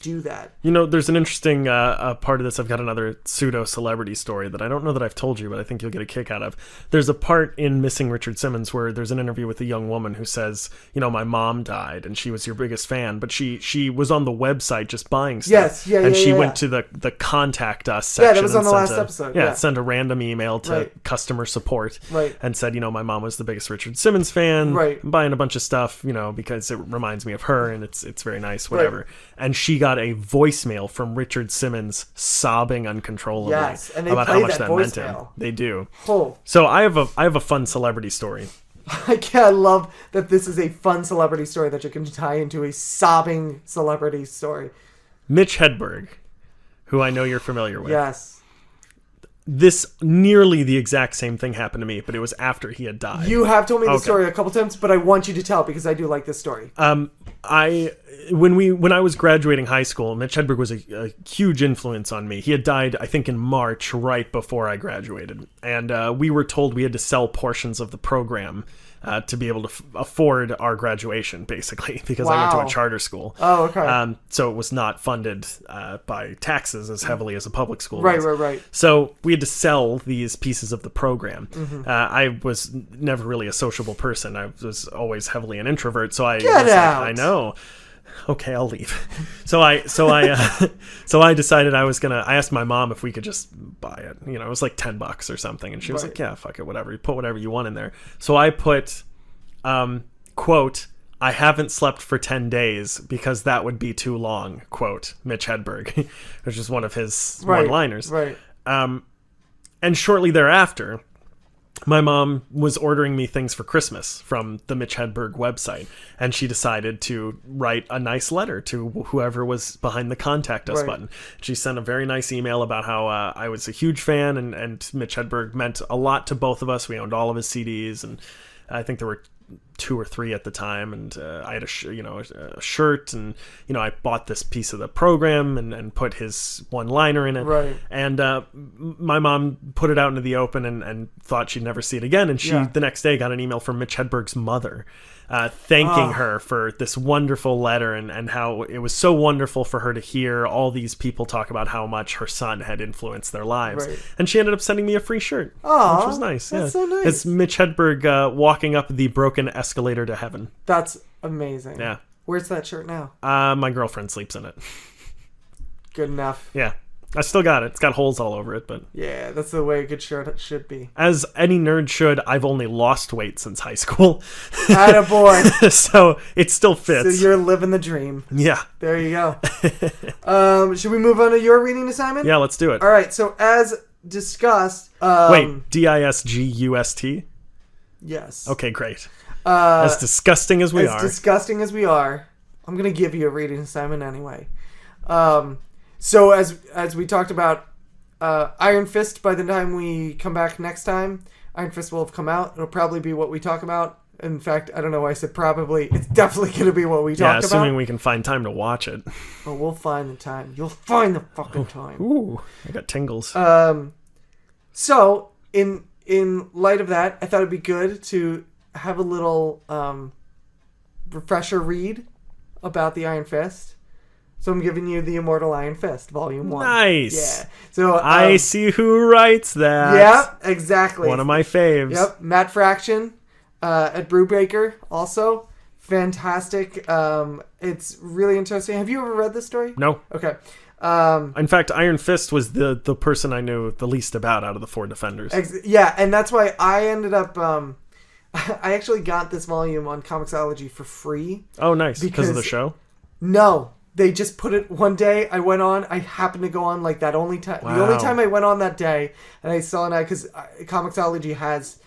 do that. There's an interesting part of this. I've got another pseudo-celebrity story that I don't know that I've told you, but I think you'll get a kick out of. There's a part in Missing Richard Simmons where there's an interview with a young woman who says, my mom died and she was your biggest fan, but she was on the website just buying stuff. And she went to the contact us section. Yeah, that was on the last episode. Sent a random email to customer support and said, my mom was the biggest Richard Simmons fan. Right. I'm buying a bunch of stuff, because it reminds me of her and it's very nice, whatever. Right. And she got a voicemail from Richard Simmons sobbing uncontrollably about how much that meant to him. They do. Oh. So I have a fun celebrity story. I love that this is a fun celebrity story that you can tie into a sobbing celebrity story. Mitch Hedberg, who I know you're familiar with. Yes. This nearly the exact same thing happened to me, but it was after he had died. You have told me the story a couple times, but I want you to tell because I do like this story. When I was graduating high school, Mitch Hedberg was a huge influence on me. He had died, I think, in March, right before I graduated, and we were told we had to sell portions of the program to be able to afford our graduation, basically, because I went to a charter school. Oh, okay. So it was not funded by taxes as heavily as a public school was. Right. So we had to sell these pieces of the program. Mm-hmm. I was never really a sociable person. I was always heavily an introvert, so I Get out. I know. Okay, I'll leave. So I decided I asked my mom if we could just buy it. It was like $10 or something, and she was like, "Yeah, fuck it, whatever. You put whatever you want in there." So I put, quote, "I haven't slept for 10 days because that would be too long." Quote, Mitch Hedberg, which is one of his one-liners. Right. And shortly thereafter, my mom was ordering me things for Christmas from the Mitch Hedberg website, and she decided to write a nice letter to whoever was behind the contact us button. She sent a very nice email about how I was a huge fan, and Mitch Hedberg meant a lot to both of us. We owned all of his CDs, and I think there were 2 or 3 at the time, and I had a shirt, and I bought this piece of the program and put his one-liner in it, and my mom put it out into the open and thought she'd never see it again, and she the next day got an email from Mitch Hedberg's mother thanking her for this wonderful letter, and how it was so wonderful for her to hear all these people talk about how much her son had influenced their lives. And she ended up sending me a free shirt, which was nice. That's so nice. It's Mitch Hedberg walking up the broken escalator to heaven. That's amazing. Yeah. Where's that shirt now? My girlfriend sleeps in it. Good enough. Yeah. I still got it. It's got holes all over it, but... Yeah, that's the way a good shirt should be. As any nerd should, I've only lost weight since high school. Attaboy. So it still fits. So you're living the dream. Yeah. There you go. Should we move on to your reading assignment? Yeah, let's do it. All right, so as discussed... Wait, DISGUST? Yes. Okay, great. As disgusting as we are. As disgusting as we are, I'm going to give you a reading assignment anyway. So as we talked about Iron Fist, by the time we come back next time, Iron Fist will have come out. It'll probably be what we talk about. In fact, I don't know why I said probably. It's definitely going to be what we talk about. Yeah, assuming we can find time to watch it. Well, we'll find the time. You'll find the fucking time. Ooh, I got tingles. So, in light of that, I thought it'd be good to have a little refresher read about the Iron Fist. So I'm giving you the Immortal Iron Fist, Volume 1. Nice. Yeah. So I see who writes that. Yep, exactly. One of my faves. Yep, Matt Fraction at Brubaker also. Fantastic. It's really interesting. Have you ever read this story? No. Okay. In fact, Iron Fist was the person I knew the least about out of the 4 Defenders. Yeah, and that's why I ended up... I actually got this volume on Comixology for free. Oh, nice. Because of the show? No. They just put it one day. I went on. I happened to go on like that only time. Wow. The only time I went on that day, and I saw it because Comixology has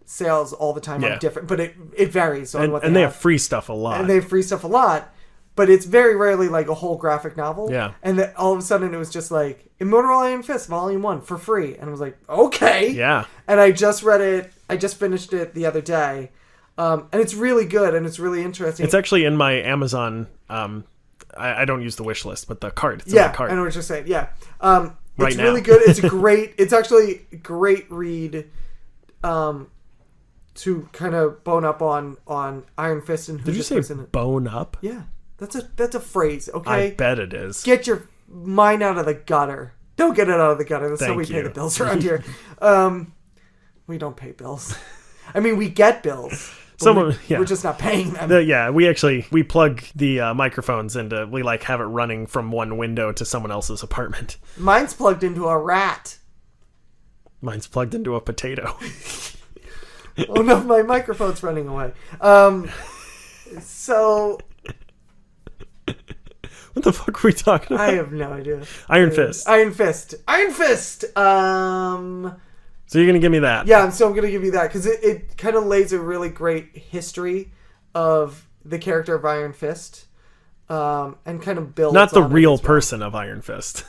sales all the time on different, but it varies on what they have. And they have free stuff a lot. And they have free stuff a lot, but it's very rarely like a whole graphic novel. Yeah. And then all of a sudden it was just like Immortal Iron Fist Volume 1 for free, and I was like, okay. Yeah. And I just read it. I just finished it the other day. And it's really good, and it's really interesting. It's actually in my Amazon. I don't use the wish list, but the cart. It's in the cart. I know what you're saying. Yeah, right it's now. really good. It's great. It's actually a great read. To kind of bone up on Iron Fist and who Did you this say person is. bone up? Yeah, that's a phrase. Okay, I bet it is. Get your mind out of the gutter. Don't get it out of the gutter. That's how we pay the bills around here. We don't pay bills. I mean, we get bills. We're just not paying them. We plug the microphones into, we like have it running from one window to someone else's apartment. Mine's plugged into a rat. Mine's plugged into a potato. Oh no, my microphone's running away. So what the fuck were we talking about? I have no idea. Iron Fist. So you're going to give me that? Yeah, so I'm going to give you that because it kind of lays a really great history of the character of Iron Fist and kind of builds not the on real it as well. person of Iron Fist.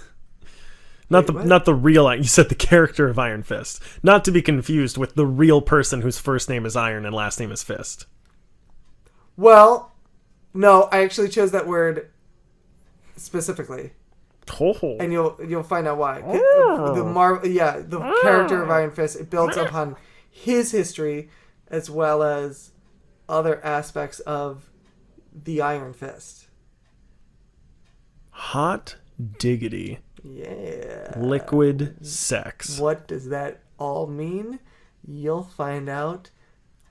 Not the real... You said the character of Iron Fist. Not to be confused with the real person whose first name is Iron and last name is Fist. Well, no, I actually chose that word specifically. Oh. And you'll find out why. The character of Iron Fist, it builds upon his history as well as other aspects of the Iron Fist. Hot diggity. Yeah. Liquid sex. What does that all mean? You'll find out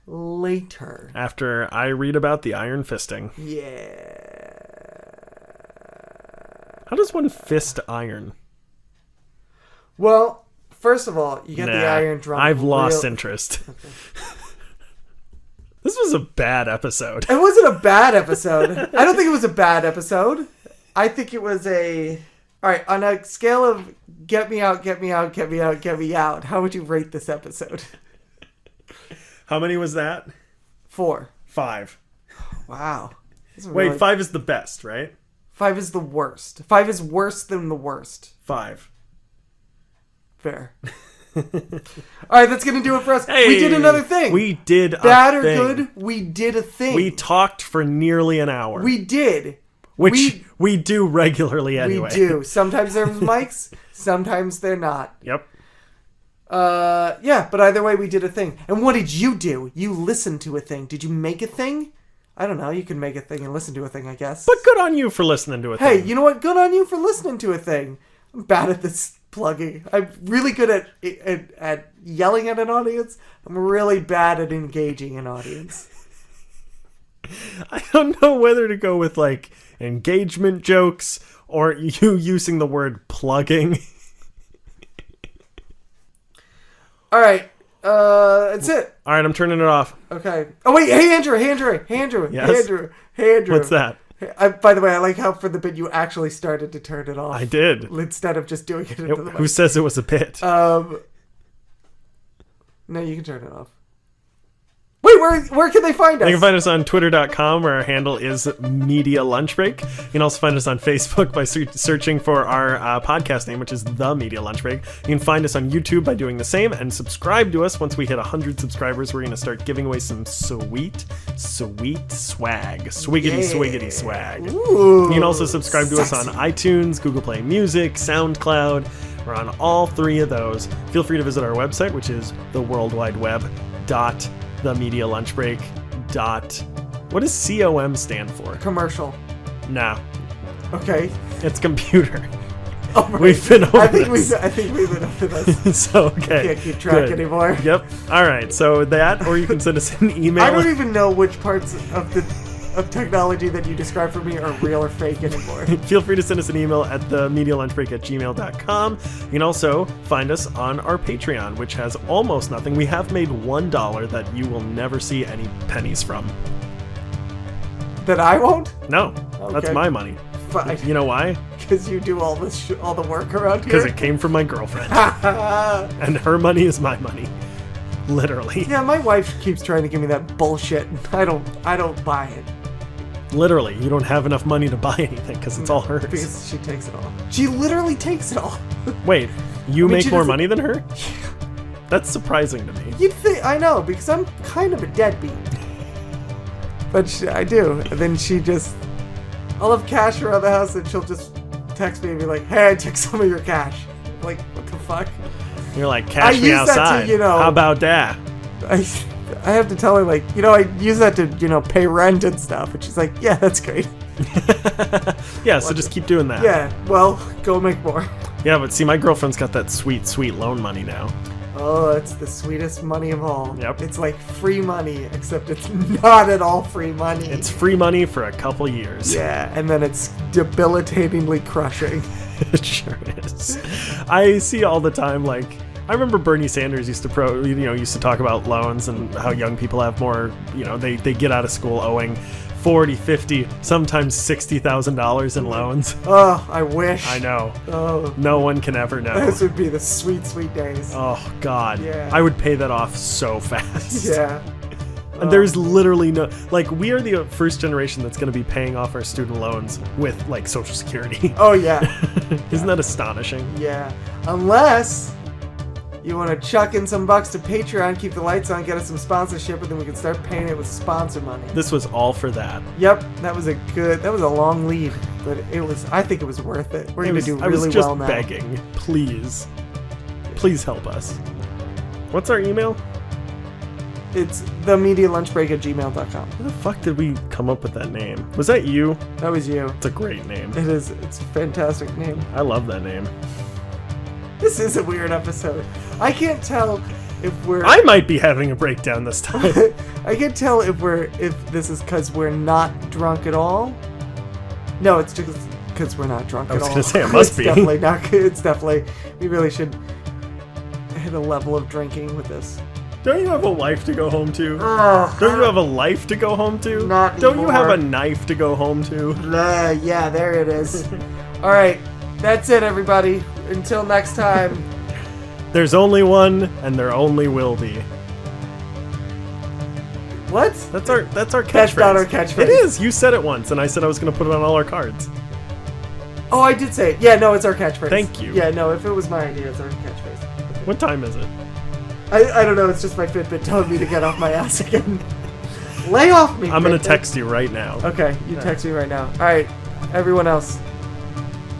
later. After I read about the iron fisting. Yeah. How does one fist iron? Well, first of all, you get the iron drum. I've lost interest. Okay. This was a bad episode. It wasn't a bad episode. I don't think it was a bad episode. I think it was a... All right, on a scale of get me out, get me out, get me out, get me out, how would you rate this episode? How many was that? 4. 5. Wow. Wait, 5 is the best, right? 5 is the worst. 5 is worse than the worst. 5. Fair. All right, that's going to do it for us. Hey, we did another thing. We did Bad or good, we did a thing. We talked for nearly an hour. We did. Which we do regularly anyway. We do. Sometimes there's mics, sometimes they're not. Yep. Yeah, but either way, we did a thing. And what did you do? You listened to a thing. Did you make a thing? I don't know. You can make a thing and listen to a thing, I guess. But good on you for listening to a thing. Hey, you know what? Good on you for listening to a thing. I'm bad at this plugging. I'm really good at yelling at an audience. I'm really bad at engaging an audience. I don't know whether to go with, like, engagement jokes or you using the word plugging. All right. That's it. All right, I'm turning it off. Okay. Oh, wait. Hey, Andrew. Yes? Hey, Andrew. What's that? By the way, I like how for the bit you actually started to turn it off. I did. Instead of just doing it into the mic. Who says it was a bit? No, you can turn it off. Wait, where can they find us? You can find us on twitter.com where our handle is Media Lunch Break. You can also find us on Facebook by searching for our podcast name, which is The Media Lunch Break. You can find us on YouTube by doing the same and subscribe to us. Once we hit 100 subscribers, we're going to start giving away some sweet swag. Swiggity swag. Ooh, you can also subscribe to us sexy. on iTunes, Google Play Music, SoundCloud. We're on all 3 of those. Feel free to visit our website, which is theworldwideweb.themedialunchbreak.com. What does COM stand for? Commercial. Nah. Okay. It's computer. Oh, right. We've been over I think this. we've been over this. So, okay. Can't keep track Good. anymore. Yep. All right. So that, or you can send us an email. I don't even know which parts of technology that you describe for me are real or fake anymore. Feel free to send us an email at themedialunchbreak@gmail.com. You can also find us on our Patreon, which has almost nothing. We have made $1 that you will never see any pennies from. That I won't? No, that's Okay. my money. Fine. You know why? Because you do all the work around here. Because it came from my girlfriend. And her money is my money. Literally. Yeah, my wife keeps trying to give me that bullshit. I don't buy it. Literally, you don't have enough money to buy anything because it's all hers. Because she takes it all. She literally takes it all. Wait, you I mean, make she more doesn't- money than her? That's surprising to me. You'd think I know because I'm kind of a deadbeat. But I do. And then I'll have cash around the house and she'll just text me and be like, "Hey, I took some of your cash." I'm like, what the fuck? You're like, cash me use that to, outside. How about that? I have to tell her, like, I use that to, pay rent and stuff. And she's like, yeah, that's great. Yeah, so just keep doing that. Yeah, well, go make more. Yeah, but see, my girlfriend's got that sweet, sweet loan money now. Oh, it's the sweetest money of all. Yep. It's like free money, except it's not at all free money. It's free money for a couple years. Yeah, and then it's debilitatingly crushing. It sure is. I see all the time, like, I remember Bernie Sanders used to talk about loans and how young people have more, they get out of school owing $40, $50, sometimes $60,000 in loans. Oh, I wish. I know. Oh, No one can ever know. those would be the sweet, sweet days. Oh, God. Yeah. I would pay that off so fast. Yeah. And there's literally no, like, we are the first generation that's going to be paying off our student loans with, like, Social Security. Oh, yeah. Isn't that astonishing? Yeah. Unless you want to chuck in some bucks to Patreon, keep the lights on, get us some sponsorship, and then we can start paying it with sponsor money. This was all for that. Yep, that was a long lead, but I think it was worth it. We're going to do really I was just well now. begging, please help us. What's our email? It's themedialunchbreak@gmail.com. How the fuck did we come up with that name? Was that you? That was you. It's a great name. It is. It's a fantastic name. I love that name. This is a weird episode. I can't tell if we're. I might be having a breakdown this time. I can't tell if this is because we're not drunk at all. No, it's just because we're not drunk at all. I was gonna say it must It's be. definitely not. It's definitely. We really should hit a level of drinking with this. Don't you have a wife to go home to? Ugh. Don't you have a life to go home to? Not Don't you have anymore. a knife to go home to? Yeah, there it is. All right, that's it, everybody. Until next time. There's only one, and there only will be. What? That's our catchphrase. That's not our catchphrase. It is. You said it once, and I said I was going to put it on all our cards. Oh, I did say it. Yeah, no, it's our catchphrase. Thank you. Yeah, no, if it was my idea, it's our catchphrase. What time is it? I don't know, it's just my Fitbit telling me to get off my ass again. Lay off me, I'm going to Fitbit. text you right now. Okay, you text me right now. Alright, everyone else,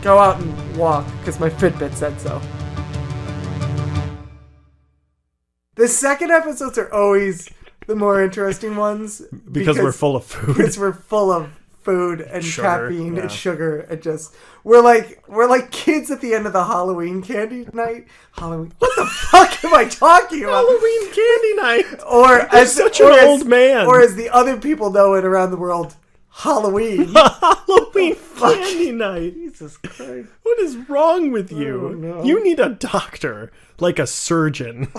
go out and walk, because my Fitbit said so. The second episodes are always the more interesting ones. Because we're full of food. Because we're full of food and Sugar, caffeine yeah. and sugar and just we're like kids at the end of the Halloween candy night. Halloween. What the fuck am I talking about? Halloween candy night. Or as such or an as- old man. Or as the other people know it around the world, Halloween. Halloween candy night. Jesus Christ. What is wrong with you? Oh, no. You need a doctor, like a surgeon.